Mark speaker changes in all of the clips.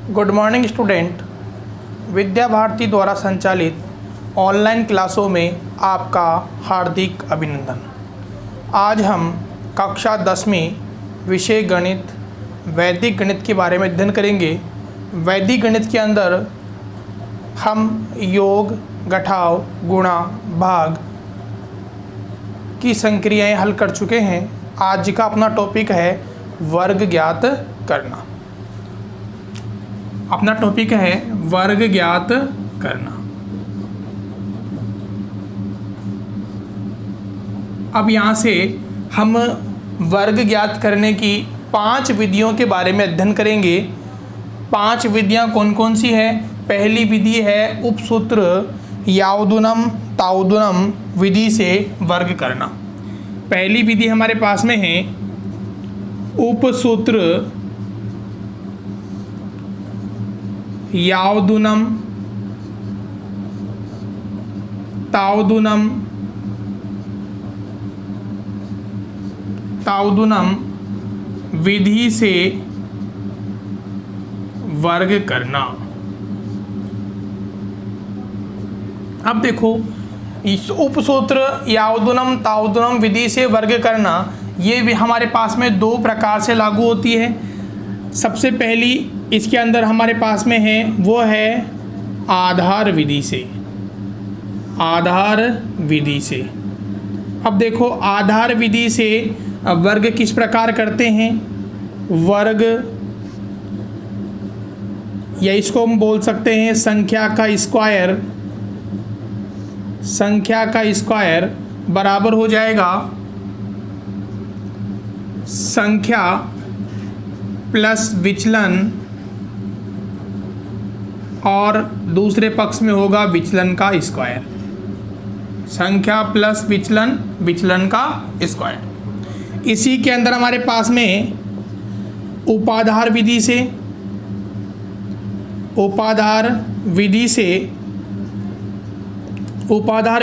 Speaker 1: Good morning student. Vidya Bharati द्वारा संचालित online क्लासों में आपका हार्दिक अभिनंदन। आज हम कक्षा 10वीं विषय गणित वैदिक गणित के बारे में अध्ययन करेंगे। वैदिक गणित के अंदर हम योग, घटाव, गुणा, भाग की संक्रियाएं हल कर चुके हैं। आज का अपना टॉपिक है वर्ग ज्ञात करना। अपना टॉपिक है वर्ग ज्ञात करना। अब यहाँ से हम वर्ग ज्ञात करने की 5 विधियों के बारे में अध्ययन करेंगे। 5 विधियाँ कौन कौन सी है? पहली विधि है उपसूत्र यावदुनम तावदुनम विधि से वर्ग करना। पहली विधि हमारे पास में है उपसूत्र यावदुनम तावदुनम विधि से वर्ग करना। अब देखो, इस उपसूत्र यावदुनम तावदुनम विधि से वर्ग करना ये भी हमारे पास में 2 प्रकार से लागू होती है। सबसे पहली इसके अंदर हमारे पास में है वो है आधार विधि से। आधार विधि से अब देखो, आधार विधि से वर्ग किस प्रकार करते हैं? वर्ग, या इसको हम बोल सकते हैं संख्या का स्क्वायर। संख्या का स्क्वायर बराबर हो जाएगा संख्या प्लस विचलन, और दूसरे पक्ष में होगा विचलन का स्क्वायर। संख्या प्लस विचलन, विचलन का स्क्वायर। इसी के अंदर हमारे पास में उपाधार विधि से, उपाधार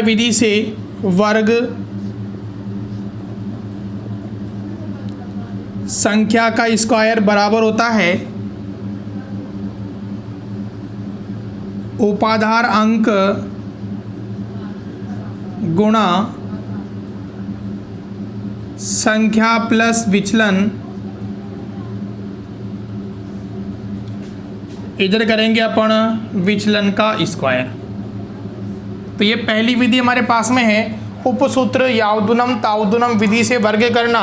Speaker 1: विधि से वर्ग संख्या का स्क्वायर बराबर होता है उपाधार अंक गुणा संख्या प्लस विचलन। इधर करेंगे अपन विचलन का स्क्वायर। तो ये पहली विधि हमारे पास में है उपसूत्र यावदुनम तावदुनम विधि से वर्ग करना।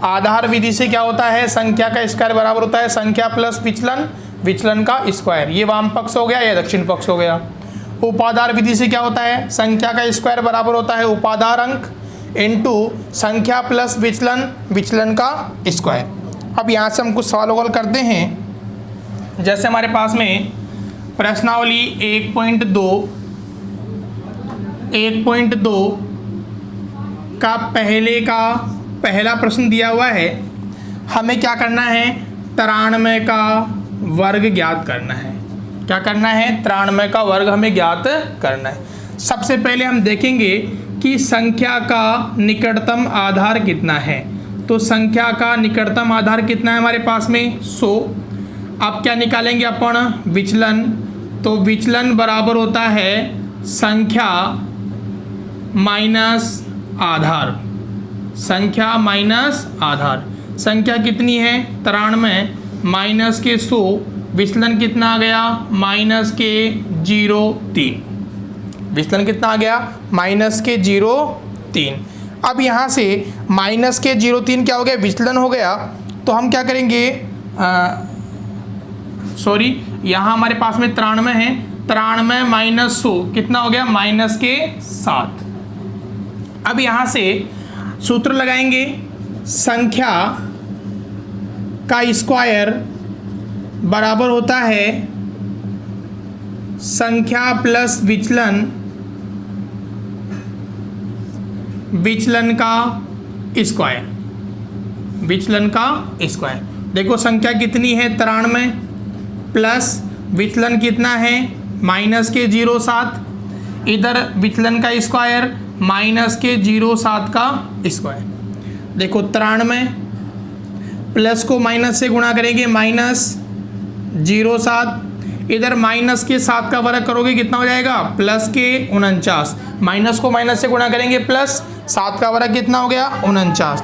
Speaker 1: आधार विधि से क्या होता है? संख्या का स्क्वायर बराबर होता है संख्या प्लस विचलन, विचलन का स्क्वायर। ये वाम पक्ष हो गया, या दक्षिण पक्ष हो गया। उपाधार विधि से क्या होता है? संख्या का स्क्वायर बराबर होता है उपाधार अंक इनटू संख्या प्लस विचलन, विचलन का स्क्वायर। अब यहाँ से हम कुछ सवाल हल करते हैं। जैसे हमारे पास में प्रश्नावली 1.2 का पहला प्रश्न दिया हुआ है। हमें क्या करना है? 93 का वर्ग ज्ञात करना है। क्या करना है? 93 का वर्ग हमें ज्ञात करना है। सबसे पहले हम देखेंगे कि संख्या का निकटतम आधार कितना है। तो संख्या का निकटतम आधार कितना है हमारे पास में? 100। अब क्या निकालेंगे अपन? विचलन। तो विचलन बराबर होता है संख्या माइनस आधार। संख्या माइनस आधार। संख्या कितनी है? 93 माइनस के 100, विचलन कितना आ गया? माइनस के 0.3। विचलन कितना आ गया? माइनस के 0.3। अब यहाँ से माइनस के 0.3 क्या हो गया? विचलन हो गया। तो हम क्या करेंगे? यहाँ हमारे पास में 93 है। 93 माइनस 100 कितना हो गया? माइनस के 7। अब यहाँ से सूत्र लगाएंगे संख्या का स्क्वायर बराबर होता है संख्या प्लस विचलन, विचलन का स्क्वायर, विचलन का स्क्वायर। देखो संख्या कितनी है? 93 प्लस विचलन कितना है? माइनस के 0.7। इधर विचलन का स्क्वायर माइनस के 0.7 का स्क्वायर। देखो 93 प्लस को माइनस से गुणा करेंगे, माइनस 07, इधर माइनस के 7 का वर्ग करोगे कितना हो जाएगा, प्लस के 49, माइनस को माइनस से गुणा करेंगे प्लस 7 का वर्ग कितना हो गया 49,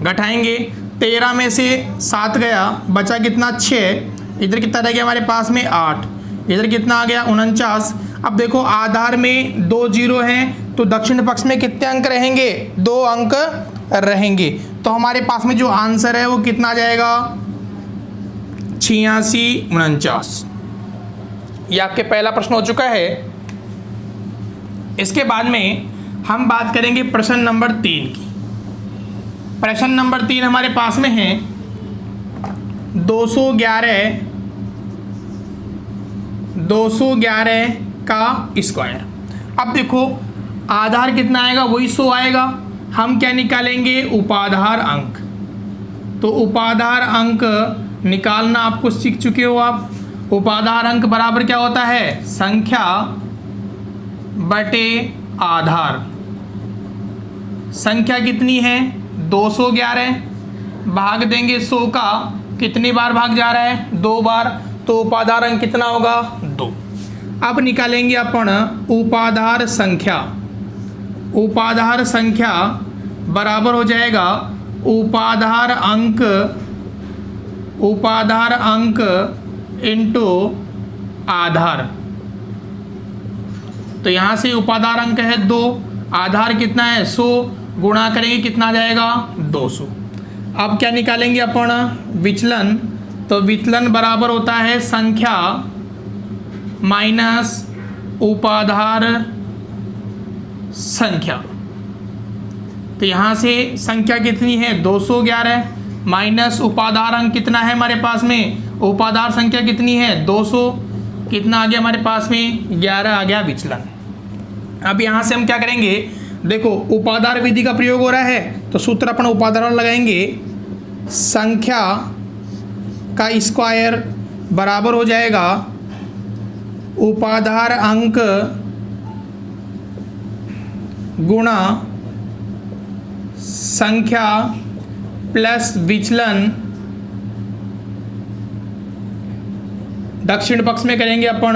Speaker 1: घटाएंगे 13 में से 7 गया बचा कितना 6, इधर कितना रह गया हमारे पास में 8, इधर कितना आ गया 49। अब देखो आधार में 2 जीरो हैं तो दक्षिण पक्ष में कितने अंक रहेंगे, 2 अंक रहेंगे। तो हमारे पास में जो आंसर है वो कितना आ जाएगा 86 49। ये आपके पहला प्रश्न हो चुका है। इसके बाद में हम बात करेंगे प्रश्न नंबर 3 की। प्रश्न नंबर 3 हमारे पास में है 211 का स्क्वायर। अब देखो आधार कितना आएगा, वही 100 आएगा। हम क्या निकालेंगे, उपाधार अंक। तो उपाधार अंक निकालना आपको सीख चुके हो आप। उपाधार अंक बराबर क्या होता है, संख्या बटे आधार। संख्या कितनी है 211, भाग देंगे 100 का, कितनी बार भाग जा रहा है 2 बार, तो उपाधार अंक कितना होगा 2। अब निकालेंगे अपन उपाधार संख्या। उपाधार संख्या बराबर हो जाएगा उपाधार अंक इंटू आधार। तो यहाँ से उपाधार अंक है 2, आधार कितना है 100, गुणा करेंगे कितना आ जाएगा 200। अब क्या निकालेंगे अपन, विचलन। तो विचलन बराबर होता है संख्या माइनस उपाधार संख्या। तो यहाँ से संख्या कितनी है 211 माइनस उपाधार अंक कितना है हमारे पास में, उपाधार संख्या कितनी है 200, कितना आ गया हमारे पास में 11 आ गया विचलन। अब यहाँ से हम क्या करेंगे, देखो उपाधार विधि का प्रयोग हो रहा है तो सूत्र अपन उपाधार लगाएंगे, संख्या का स्क्वायर बराबर हो जाएगा उपाधार अंक गुणा संख्या प्लस विचलन। दक्षिण पक्ष में करेंगे अपन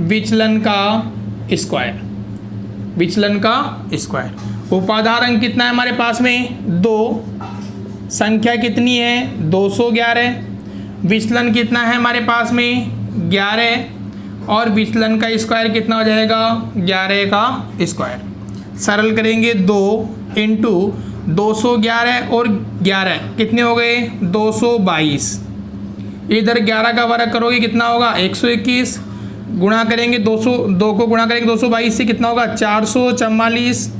Speaker 1: विचलन का स्क्वायर। विचलन का स्क्वायर। उपाधार अंक कितना है हमारे पास में 2, संख्या कितनी है 211, विचलन कितना है हमारे पास में 11, और विचलन का स्क्वायर कितना हो जाएगा 11 का स्क्वायर। सरल करेंगे 2 इंटू 211 और 11 कितने हो गए 222, इधर 11 का वर्ग करोगे कितना होगा 121, गुणा करेंगे 2 को गुणा करेंगे 222 से कितना होगा 444,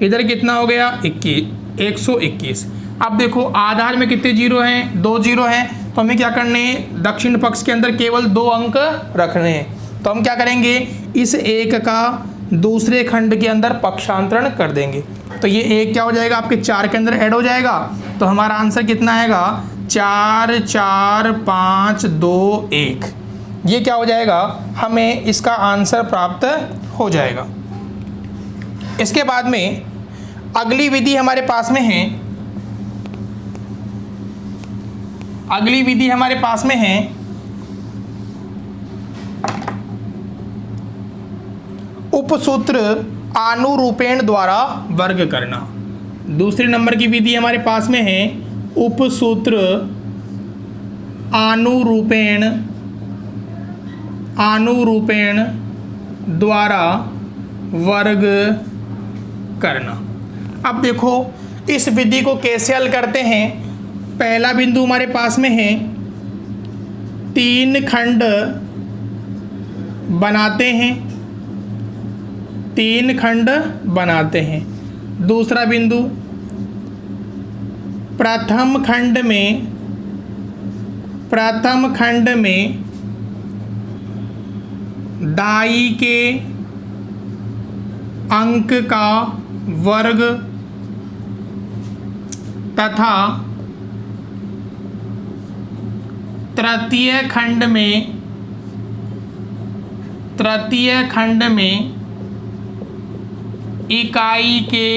Speaker 1: इधर कितना हो गया 121। अब देखो आधार में कितने जीरो हैं 2 जीरो हैं, तो हमें क्या करने हैं दक्षिण पक्ष के अंदर केवल 2 अंक रखने हैं। तो हम क्या करेंगे इस 1 का दूसरे खंड के अंदर पक्षांतरण कर देंगे। तो ये 1 क्या हो जाएगा आपके 4 के अंदर ऐड हो जाएगा। तो हमारा आंसर कितना आएगा 4 4 5 2 1। ये क्या हो जाएगा, हमें इसका आंसर प्राप्त हो जाएगा। इसके बाद में अगली विधि हमारे पास में है, अगली विधि हमारे पास में है उपसूत्र आनुरूपेण द्वारा वर्ग करना। दूसरे नंबर की विधि हमारे पास में है उपसूत्र आनुरूपेण द्वारा वर्ग करना। अब देखो इस विधि को कैसे हल करते हैं। पहला बिंदु हमारे पास में है 3 खंड बनाते हैं, 3 खंड बनाते हैं। दूसरा बिंदु प्रथम खंड में दाई के अंक का वर्ग तथा तृतीय खंड में इकाई के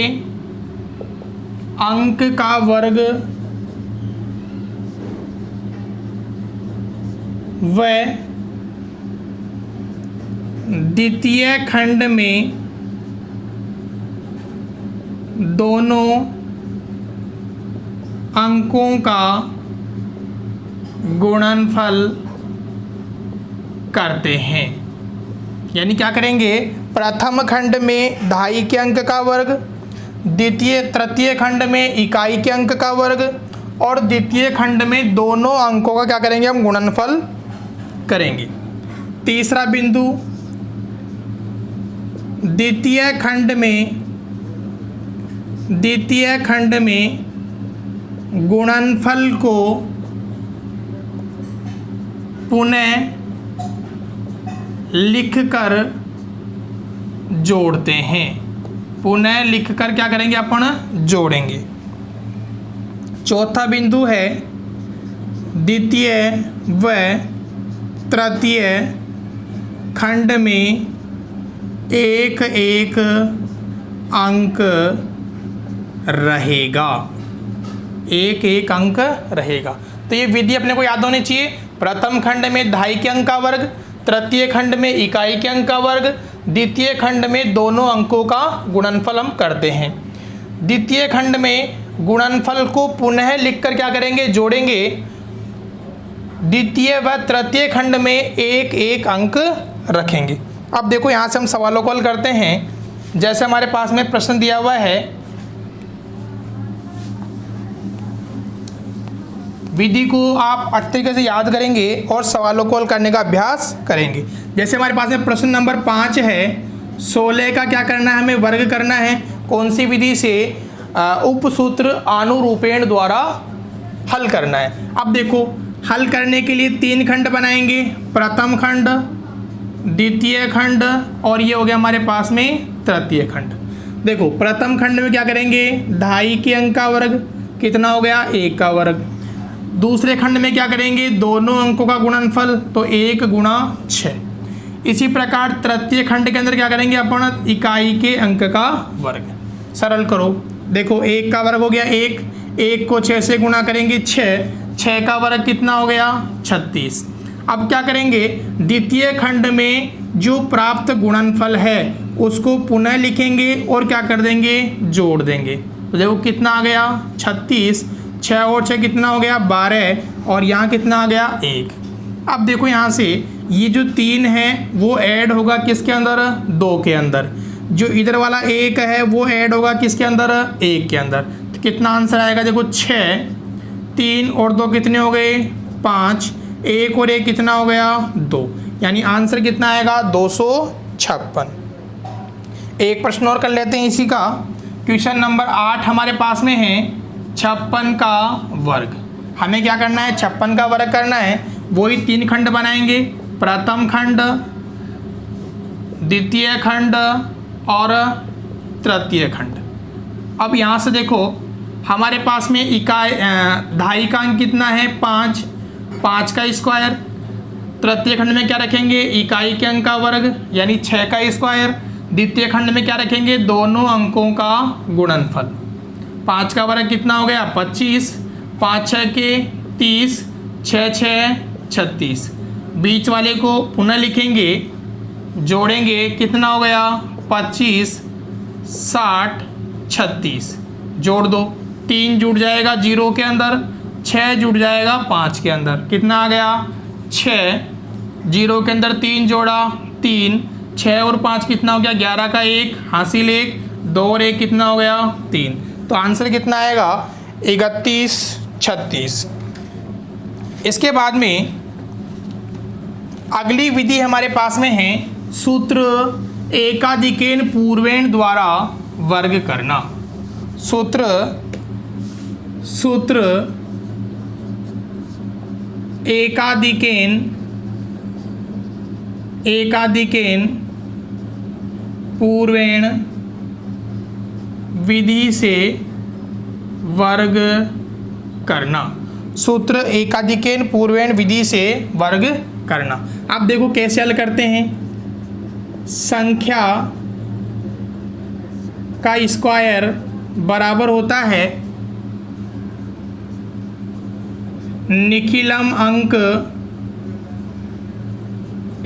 Speaker 1: अंक का वर्ग व द्वितीय खंड में दोनों अंकों का गुणनफल करते हैं। यानी क्या करेंगे, प्रथम खंड में 2.5 के अंक का वर्ग, तृतीय खंड में इकाई के अंक का वर्ग और द्वितीय खंड में दोनों अंकों का क्या करेंगे, हम गुणनफल करेंगे। तीसरा बिंदु, द्वितीय खंड में गुणनफल को पुनः लिखकर जोड़ते हैं। पुनः लिखकर क्या करेंगे, अपन जोड़ेंगे। चौथा बिंदु है, द्वितीय व तृतीय खंड में एक एक अंक रहेगा, एक एक अंक रहेगा। तो ये विधि अपने को याद होनी चाहिए। प्रथम खंड में 2.5 के अंक का वर्ग, तृतीय खंड में इकाई के अंक का वर्ग, द्वितीय खंड में दोनों अंकों का गुणनफल हम करते हैं। द्वितीय खंड में गुणनफल को पुनः लिखकर क्या करेंगे, जोड़ेंगे। द्वितीय व तृतीय खंड में एक एक अंक रखेंगे। अब देखो यहाँ से हम सवालों को हल करते हैं। जैसे हमारे पास में प्रश्न दिया हुआ है, विधि को आप अच्छे तरीके से याद करेंगे और सवालों को हल करने का अभ्यास करेंगे। जैसे हमारे पास में प्रश्न नंबर 5 है, 16 का क्या करना है, हमें वर्ग करना है। कौन सी विधि से, उपसूत्र अनुरूपेण द्वारा हल करना है। अब देखो, हल करने के लिए 3 खंड बनाएंगे, प्रथम खंड, द्वितीय खंड और ये हो गया हमारे पास में तृतीय खंड। देखो प्रथम खंड में क्या करेंगे, 2.5 के अंक का वर्ग, कितना हो गया, 1 का वर्ग। दूसरे खंड में क्या करेंगे, दोनों अंकों का गुणनफल, तो 1 गुणा 6। इसी प्रकार तृतीय खंड के अंदर क्या करेंगे अपन, इकाई के अंक का वर्ग। सरल करो, देखो 1 का वर्ग हो गया 1 को 6 से गुणा करेंगे 6 का वर्ग कितना हो गया, 36। अब क्या करेंगे, द्वितीय खंड में जो प्राप्त गुणनफल है उसको पुनः लिखेंगे और क्या कर देंगे, जोड़ देंगे। तो देखो कितना आ गया, 36, 6 और 6 कितना हो गया, 12 और यहाँ कितना आ गया, 1। अब देखो यहाँ से ये जो 3 है वो ऐड होगा किसके अंदर, 2 के अंदर। जो इधर वाला 1 है वो ऐड होगा किसके अंदर, 1 के अंदर। तो कितना आंसर आएगा, देखो 6, 3 और 2 कितने हो गए, 5, 1 और 1 कितना हो गया, 2। यानी आंसर कितना आएगा, 256। एक प्रश्न और कर लेते हैं इसी का। क्वेश्चन नंबर 8 हमारे पास में है, 56 का वर्ग। हमें क्या करना है, 56 का वर्ग करना है। वही 3 खंड बनाएंगे, प्रथम खंड, द्वितीय खंड और तृतीय खंड। अब यहाँ से देखो हमारे पास में इकाई 2.5 का अंक कितना है, 5 का स्क्वायर। तृतीय खंड में क्या रखेंगे, इकाई के अंक का वर्ग यानी 6 का स्क्वायर। द्वितीय खंड में क्या रखेंगे, दोनों अंकों का गुणनफल। 5 का वर्ग कितना हो गया, 25, 5 6 के 30, 6 6 36। बीच वाले को पुनः लिखेंगे, जोड़ेंगे, कितना हो गया, 25, 60, 36। जोड़ दो, 3 जुड़ जाएगा 0 के अंदर, 6 जुड़ जाएगा 5 के अंदर। कितना आ गया, 6, 0 के अंदर 3 जोड़ा 3, 6 और 5 कितना हो गया, 11 का 1 हासिल 1, 2 और 1 कितना हो गया, 3। तो आंसर कितना आएगा, 31 36। इसके बाद में अगली विधि हमारे पास में है, सूत्र एकाधिकेन पूर्वेण द्वारा वर्ग करना। सूत्र एकाधिकेन पूर्वेण विधि से वर्ग करना। सूत्र एकाधिकेन पूर्वेण विधि से वर्ग करना। आप देखो कैसे हल करते हैं। संख्या का स्क्वायर बराबर होता है निखिलम अंक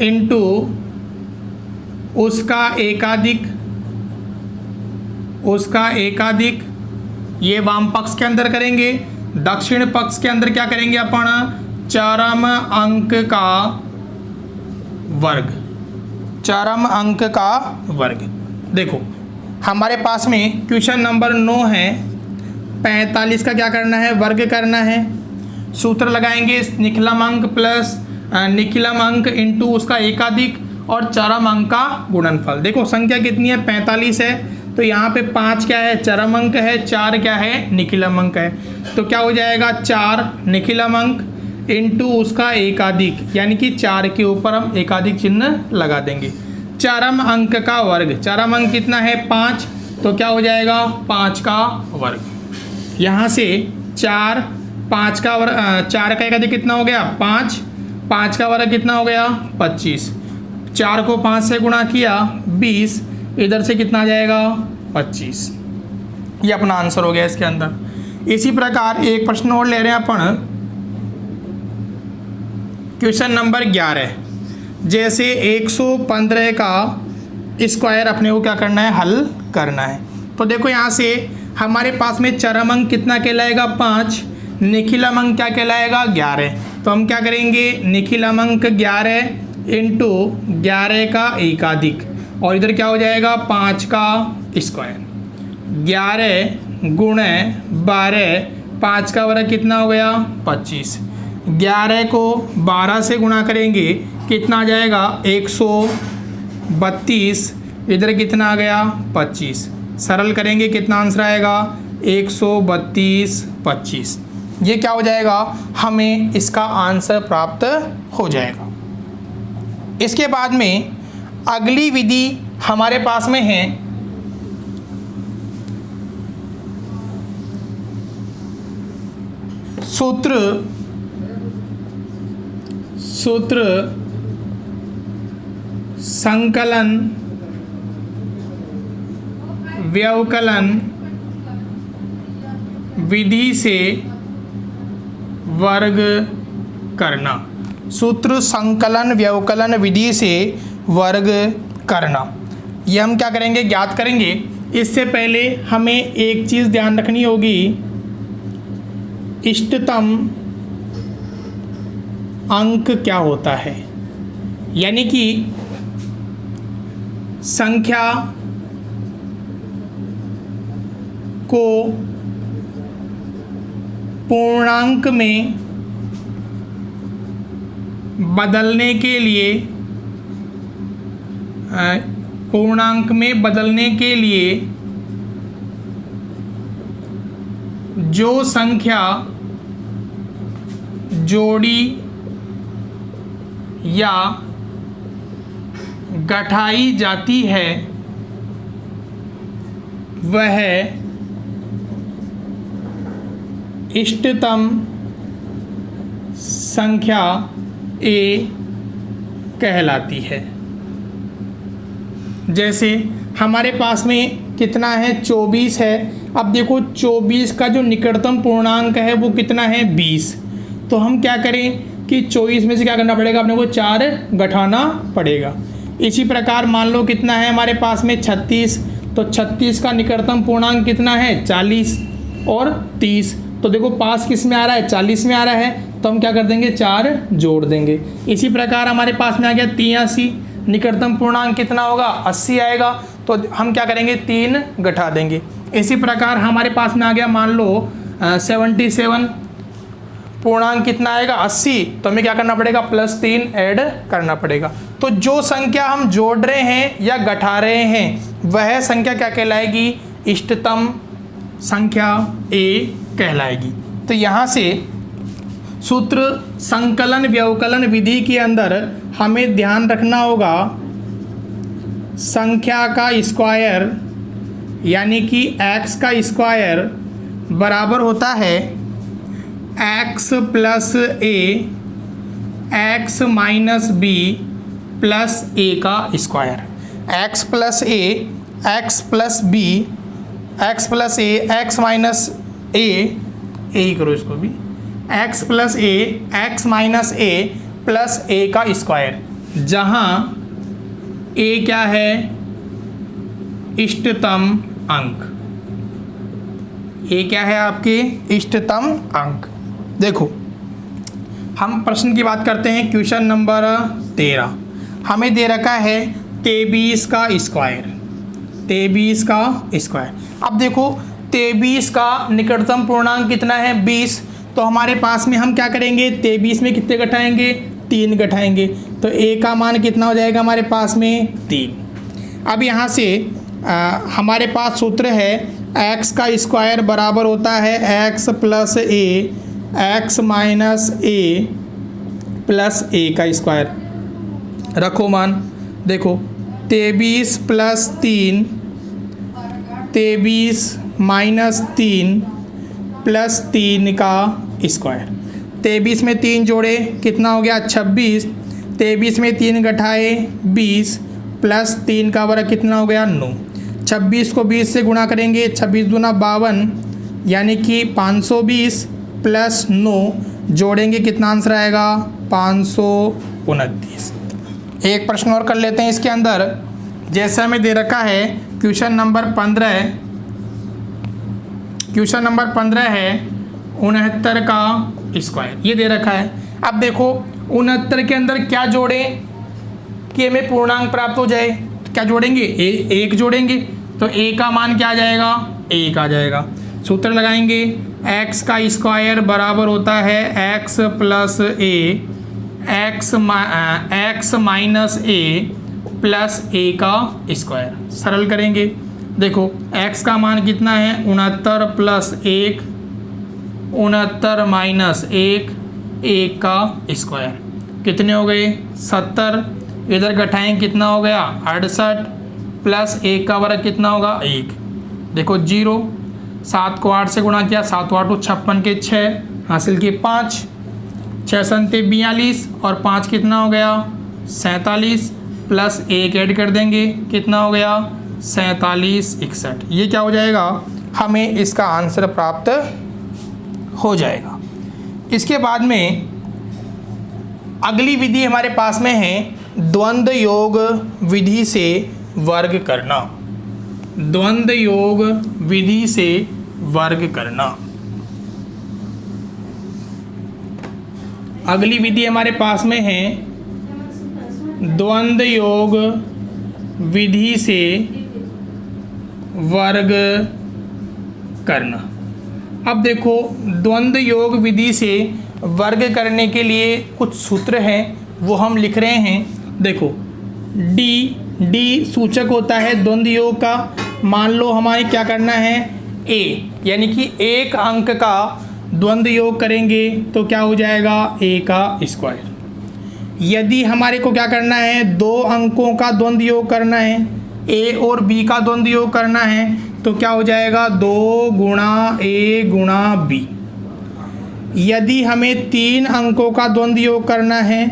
Speaker 1: इंटू उसका एकाधिक, ये वाम पक्ष के अंदर करेंगे। दक्षिण पक्ष के अंदर क्या करेंगे अपन, चरम अंक का वर्ग। देखो हमारे पास में क्वेश्चन नंबर 9 है, 45 का क्या करना है, वर्ग करना है। सूत्र लगाएंगे, निखिलम अंक प्लस निखिलम अंक इंटू उसका एकाधिक और चरम अंक का गुणनफल। देखो संख्या कितनी है, 45 है, तो यहाँ पे 5 क्या है, चरम अंक है, 4 क्या है, निखिलम अंक है। तो क्या हो जाएगा, 4 निखिलम अंक इंटू उसका एकाधिक, यानी कि 4 के ऊपर हम एकाधिक चिन्ह लगा देंगे। चरम अंक का वर्ग, चरम अंक कितना है, 5, तो क्या हो जाएगा, 5 का वर्ग। यहाँ से 4 का एकाधिक कितना हो गया, 5 का वर्ग कितना हो गया, 25। 4 को 5 से गुणा किया 20, इधर से कितना आ जाएगा, 25। ये अपना आंसर हो गया इसके अंदर। इसी प्रकार एक प्रश्न और ले रहे हैं अपन, क्वेश्चन नंबर 11। जैसे 115 का स्क्वायर अपने को क्या करना है, हल करना है। तो देखो यहाँ से हमारे पास में चरम अंक कितना कहलाएगा, 5, निखिलम अंक क्या कहलाएगा, 11। तो हम क्या करेंगे, निखिलम अंक 11 इंटू 11 का एकाधिक, और इधर क्या हो जाएगा, 5 का स्क्वायर। 11 गुणे 12, 5 का वर्ग कितना हो गया, 25। 11 को 12 से गुणा करेंगे, कितना आ जाएगा, 132, इधर कितना आ गया, 25। सरल करेंगे, कितना आंसर आएगा, 132, 25। ये क्या हो जाएगा, हमें इसका आंसर प्राप्त हो जाएगा। इसके बाद में अगली विधि हमारे पास में है सूत्र संकलन व्यवकलन विधि से वर्ग करना। सूत्र संकलन व्यवकलन विधि से वर्ग करना, ये हम क्या करेंगे, ज्ञात करेंगे। इससे पहले हमें एक चीज़ ध्यान रखनी होगी, इष्टतम अंक क्या होता है, यानी कि संख्या को पूर्णांक में बदलने के लिए जो संख्या जोड़ी या घटाई जाती है वह इष्टतम संख्या ए कहलाती है। जैसे हमारे पास में कितना है, 24 है। अब देखो 24 का जो निकटतम पूर्णांक है वो कितना है, 20। तो हम क्या करें कि 24 में से क्या करना पड़ेगा, अपने को 4 घटाना पड़ेगा। इसी प्रकार मान लो कितना है हमारे पास में 36, तो 36 का निकटतम पूर्णांक कितना है, 40 और 30। तो देखो पास किस में आ रहा है, 40 में आ रहा है, तो हम क्या कर देंगे, 4 जोड़ देंगे। इसी प्रकार हमारे पास में आ गया 83, निकटतम पूर्णांक कितना होगा, 80 आएगा, तो हम क्या करेंगे, 3 घटा देंगे। इसी प्रकार हमारे पास में आ गया मान लो 77, पूर्णांक कितना आएगा, 80, तो हमें क्या करना पड़ेगा, +3 ऐड करना पड़ेगा। तो जो संख्या हम जोड़ रहे हैं या घटा रहे हैं वह संख्या क्या कहलाएगी, इष्टतम संख्या ए कहलाएगी। तो यहाँ से सूत्र संकलन व्यवकलन विधि के अंदर हमें ध्यान रखना होगा, संख्या का स्क्वायर यानी कि x का स्क्वायर बराबर होता है x + a x - b + a का square. x + a x + b x + a x - a ही करो इसको भी, x + a x - a + a का स्क्वायर। जहाँ ए क्या है, इष्टतम अंक। ए क्या है आपके, इष्टतम अंक। देखो हम प्रश्न की बात करते हैं, क्वेश्चन नंबर 13 हमें दे रखा है 23 का स्क्वायर। 23 का स्क्वायर। अब देखो 23 का निकटतम पूर्णांक कितना है, 20। तो हमारे पास में हम क्या करेंगे, 23 में कितने घटाएंगे, 3 घटाएंगे। तो ए का मान कितना हो जाएगा हमारे पास में, 3। अब यहाँ से हमारे पास सूत्र है एक्स का स्क्वायर बराबर होता है एक्स प्लस ए, एक्स माइनस ए प्लस ए का स्क्वायर। रखो मान, देखो 23 प्लस 3, 23 माइनस 3 प्लस 3 का स्क्वायर। 23 में 3 जोड़े कितना हो गया, 26। 23 में 3 घटाए 20 प्लस 3 का वर्ग कितना हो गया, 9। 26 को 20 से गुणा करेंगे, 26 दूना 52 यानी कि 520 प्लस 9 जोड़ेंगे कितना आंसर आएगा, 529। एक प्रश्न और कर लेते हैं इसके अंदर। जैसे हमें दे रखा है क्वेश्चन नंबर 15, क्वेश्चन नंबर 15 है 69 का स्क्वायर, ये दे रखा है। अब देखो 69 के अंदर क्या जोड़े कि हमें पूर्णांक प्राप्त हो जाए, क्या जोड़ेंगे, एक जोड़ेंगे। तो ए का मान क्या आ जाएगा, 1 आ जाएगा। सूत्र लगाएंगे, एक्स का स्क्वायर बराबर होता है एक्स प्लस ए, एक्स माइनस ए प्लस ए का स्क्वायर। सरल करेंगे, देखो एक्स का मान कितना है, 69 प्लस 1, 69 माइनस 1, 1 का स्क्वायर। कितने हो गए, 70। इधर घटाएं कितना हो गया, 68 प्लस 1 का वर्ग कितना होगा, 1। देखो 0, 7 को 8 से गुणा किया, 7 8 56 के 6 हासिल किए 5, 6 7 42 और 5 कितना हो गया, 47 प्लस 1 ऐड कर देंगे कितना हो गया, 47 61। ये क्या हो जाएगा, हमें इसका आंसर प्राप्त हो जाएगा। इसके बाद में अगली विधि हमारे पास में है द्वंद्व योग विधि से वर्ग करना। द्वंद्व योग विधि से वर्ग करना। अगली विधि हमारे पास में है द्वंद्व योग विधि से वर्ग करना। अब देखो द्वंद्व योग विधि से वर्ग करने के लिए कुछ सूत्र हैं, वो हम लिख रहे हैं। देखो डी सूचक होता है द्वंद्व योग का। मान लो हमारे क्या करना है, ए यानी कि एक अंक का द्वंद्व योग करेंगे तो क्या हो जाएगा, ए का स्क्वायर। यदि हमारे को क्या करना है, 2 अंकों का द्वंद्व योग करना है, ए और बी का द्वंद्व योग करना है, तो क्या हो जाएगा 2 गुणा ए गुणा बी। यदि हमें 3 अंकों का द्वंद्व योग करना है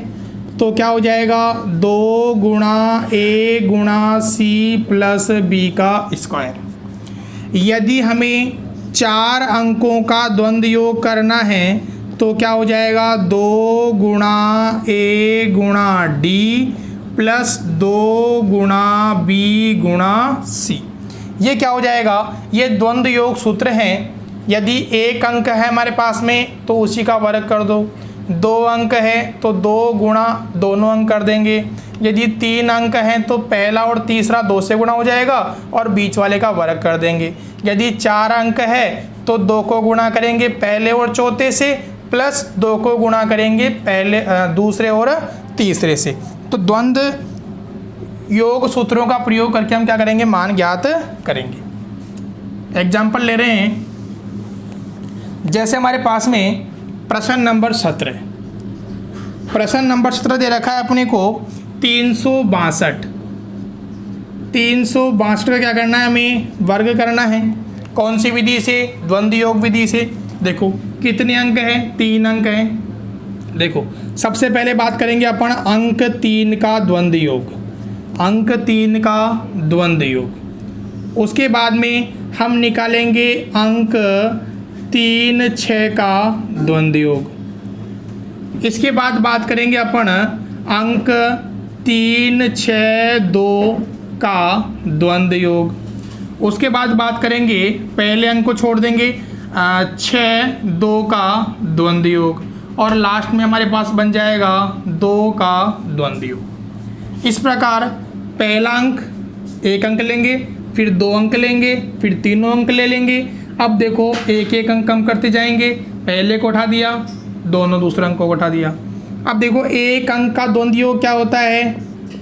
Speaker 1: तो क्या हो जाएगा 2 गुणा ए गुणा सी प्लस बी का स्क्वायर। यदि हमें 4 अंकों का द्वंद्व योग करना है तो क्या हो जाएगा 2 गुणा ए गुणा डी प्लस 2 गुणा बी गुणा सी। ये क्या हो जाएगा, ये द्वंद्व योग सूत्र हैं। यदि एक अंक है हमारे पास में तो उसी का वर्ग कर दो, 2 अंक है तो 2 गुणा दोनों अंक कर देंगे। यदि 3 अंक हैं तो पहला और तीसरा 2 से गुणा हो जाएगा और बीच वाले का वर्ग कर देंगे। यदि 4 अंक है तो 2 को गुणा करेंगे पहले और चौथे से, प्लस 2 को गुणा करेंगे दूसरे और तीसरे से। तो द्वंद्व योग सूत्रों का प्रयोग करके हम क्या करेंगे, मान ज्ञात करेंगे। एग्जाम्पल ले रहे हैं, जैसे हमारे पास में प्रश्न नंबर 17, प्रश्न नंबर 17 दे रखा है अपने को 362। 362 का क्या करना है, हमें वर्ग करना है। कौन सी विधि से, द्वंद्व योग विधि से। देखो कितने अंक हैं, 3 अंक हैं। देखो सबसे पहले बात करेंगे अपन अंक 3 का द्वंद्व योग, अंक 3 का द्वंद्व योग। उसके बाद में हम निकालेंगे अंक 3 6 का द्वंद्व योग। इसके बाद बात करेंगे अपन अंक 3 6 2 का द्वंद्व योग। उसके बाद बात करेंगे, पहले अंक को छोड़ देंगे, 6 2 का द्वंद्व योग, और लास्ट में हमारे पास बन जाएगा 2 का द्वंद्व योग। इस प्रकार पहला अंक 1 अंक लेंगे, फिर 2 अंक लेंगे, फिर 3 अंक ले लेंगे। अब देखो एक एक अंक कम करते जाएंगे, पहले को उठा दिया, दोनों दूसरे अंक को उठा दिया। अब देखो एक अंक का द्वंद्व योग क्या होता है,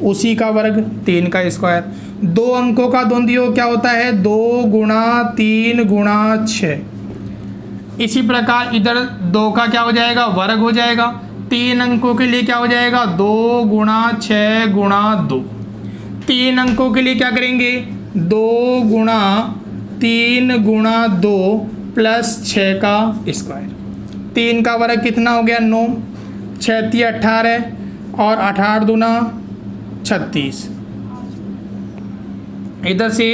Speaker 1: उसी का वर्ग 3 का स्क्वायर। 2 अंकों का द्वंद्व योग क्या होता है, 2 गुणा 3 गुणा 6। इसी प्रकार इधर 2 का क्या हो जाएगा, वर्ग हो जाएगा। 3 अंकों के लिए क्या हो जाएगा, 2 गुणा 6 गुणा 2। 3 अंकों के लिए क्या करेंगे, 2 गुणा 3 गुणा 2 प्लस 6 का स्क्वायर। 3 का वर्ग कितना हो गया, 9, 6 3 18 और 18 दूना 36। इधर से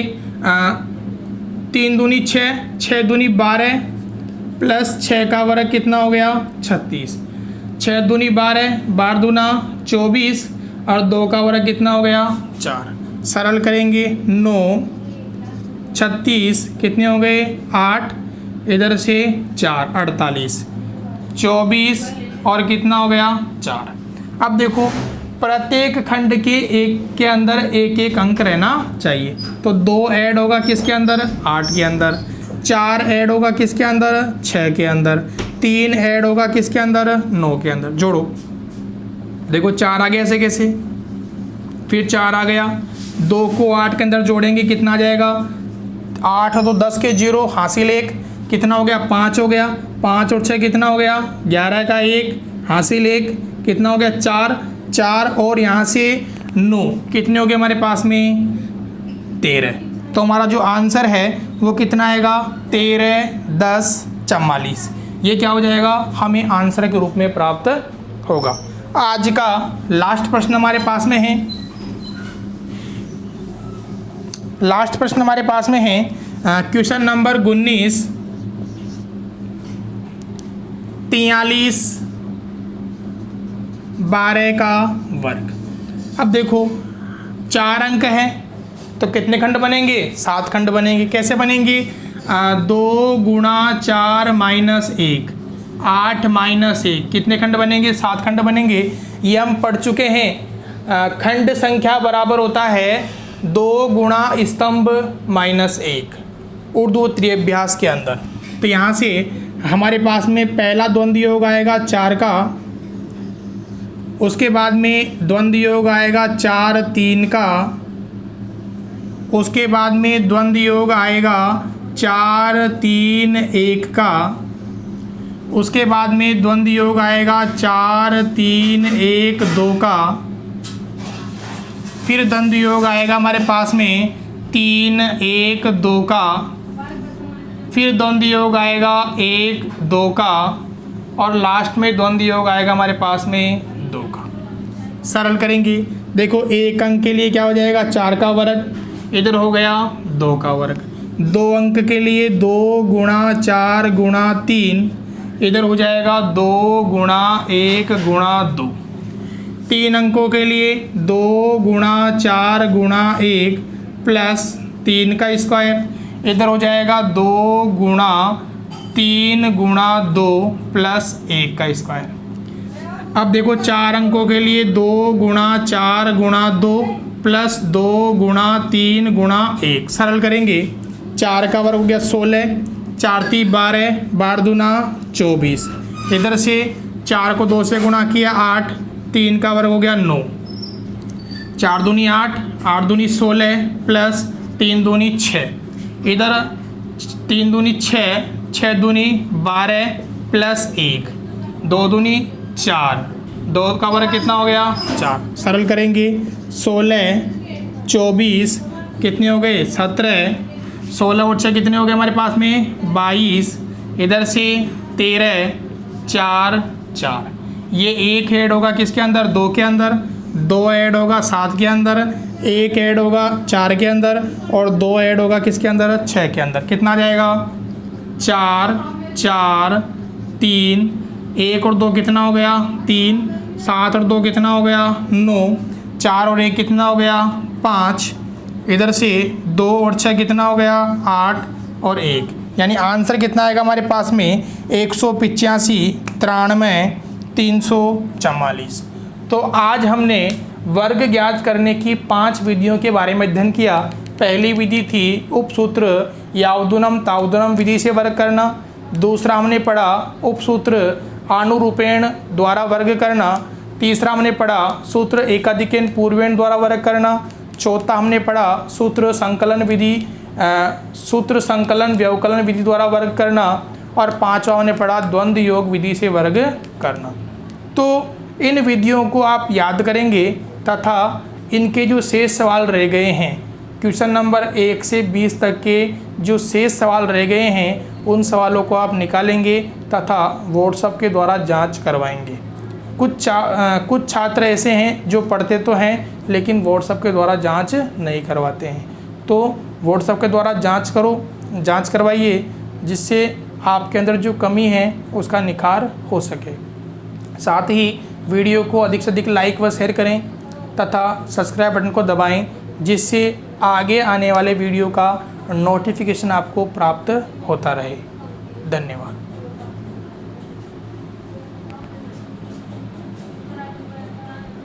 Speaker 1: 3 दूनी 6, 6 दूनी 12 प्लस 6 का वर्ग कितना हो गया, 36। 6 दूनी 12, 12 दूना 24 और 2 का वर्ग कितना हो गया, 4। सरल करेंगे, 9 36 कितने हो गए, 8, इधर से 4 48, 24 और कितना हो गया, 4। अब देखो प्रत्येक खंड के एक के अंदर एक एक अंक रहना चाहिए। तो 2 ऐड होगा किसके अंदर, 8 के अंदर। 4 ऐड होगा किसके अंदर, 6 के अंदर। 3 ऐड होगा किसके अंदर, 9 के अंदर। जोड़ो, देखो 4 आ गया ऐसे कैसे, फिर 4 आ गया, 2 को 8 के अंदर जोड़ेंगे कितना आ जाएगा, 8 तो 10 के 0 हासिल 1 कितना हो गया, 5 हो गया। 5 और 6 कितना हो गया, 11 का 1 हासिल 1 कितना हो गया, 4 और यहाँ से 9 कितने हो गए हमारे पास में, 13। तो हमारा जो आंसर है वो कितना आएगा, 13 10 44। ये क्या हो जाएगा, हमें आंसर के रूप में प्राप्त होगा। आज का लास्ट प्रश्न हमारे पास में है, लास्ट प्रश्न हमारे पास में है क्वेश्चन नंबर 19 43 12 का वर्ग। अब देखो 4 अंक है तो कितने खंड बनेंगे, 7 खंड बनेंगे। कैसे बनेंगे, 2 गुणा 4 माइनस 1, 8 माइनस 1 कितने खंड बनेंगे, 7 खंड बनेंगे। ये हम पढ़ चुके हैं। खंड संख्या बराबर होता है 2 गुणा स्तंभ माइनस 1, उर्दू त्रिअभ्यास के अंदर। तो यहाँ से हमारे पास में पहला द्वंद्व योग आएगा 4 का, उसके बाद में द्वंद्व योग आएगा 4 3 का, उसके बाद में द्वंद्व योग आएगा 4 3 1 का, उसके बाद में द्वंद्व योग आएगा 4 3 1 2 का, फिर द्वंद्व योग आएगा हमारे पास में 3 1 2 का, फिर द्वंद्व योग आएगा 1 2 का, और लास्ट में द्वंद्व योग आएगा हमारे पास में 2 का। सरल करेंगे, देखो एक अंक के लिए क्या हो जाएगा, 4 का वर्ग, इधर हो गया 2 का वर्ग। 2 अंक के लिए 2 गुणा 4 गुणा 3, इधर हो जाएगा 2 गुणा 1 गुणा 2। 3 अंकों के लिए 2 गुणा 4 गुणा 1 प्लस 3 का स्क्वायर, इधर हो जाएगा 2 गुणा 3 गुणा 2 प्लस 1 का स्क्वायर। अब देखो 4 अंकों के लिए 2 गुणा 4 गुणा 2 प्लस 2 गुणा 3 गुणा 1। सरल करेंगे, 4 का वर्ग हो गया 16, 4 3 12, 12 दूना 24, इधर से 4 को 2 से गुणा किया 8, 3 का वर्ग हो गया 9, 4 दूनी 8, 8 दूनी 16 प्लस 3 दूनी 6, इधर 3 दूनी 6, 6 दूनी 12 प्लस 1, 2 दूनी 4, 2 का वर्ग कितना हो गया 4। सरल करेंगे, 16 24 कितने हो गए 17, 16 और 6 कितने हो गए हमारे पास में 22, इधर से 13 4 4। ये 1 ऐड होगा किसके अंदर, 2 के अंदर, 2 ऐड होगा 7 के अंदर, 1 ऐड होगा 4 के अंदर, और 2 ऐड होगा किसके अंदर 6 के अंदर। कितना आ जाएगा 4 4 3, 1 और 2 कितना हो गया 3, 7 और 2 कितना हो गया 9, 4 और 1 कितना हो गया 5, इधर से 2 और 6 कितना हो गया 8 और 1, यानी आंसर कितना आएगा हमारे पास में 185, 93, 344। तो आज हमने वर्ग ज्ञात करने की 5 विधियों के बारे में अध्ययन किया। पहली विधि थी उपसूत्र यावदुनम तावदुनम विधि से वर्ग करना। दूसरा हमने पढ़ा उपसूत्र आनुरूपेण द्वारा वर्ग करना। तीसरा हमने पढ़ा सूत्र एकाधिकेन पूर्वेण द्वारा वर्ग करना। चौथा हमने पढ़ा सूत्र संकलन विधि सूत्र संकलन व्यवकलन विधि द्वारा वर्ग करना। और पांचवा हमने पढ़ा द्वंद्व योग विधि से वर्ग करना। तो इन विधियों को आप याद करेंगे तथा इनके जो शेष सवाल रह गए हैं, क्वेश्चन नंबर 1 से 20 तक के जो शेष सवाल रह गए हैं, उन सवालों को आप निकालेंगे तथा व्हाट्सएप के द्वारा जांच करवाएंगे। कुछ छात्र ऐसे हैं जो पढ़ते तो हैं लेकिन व्हाट्सएप के द्वारा जांच नहीं करवाते हैं। तो व्हाट्सएप के द्वारा जांच करवाइए, जिससे आपके अंदर जो कमी है उसका निखार हो सके। साथ ही वीडियो को अधिक से अधिक लाइक व शेयर करें तथा सब्सक्राइब बटन को दबाएं, जिससे आगे आने वाले वीडियो का नोटिफिकेशन आपको प्राप्त होता रहे। धन्यवाद।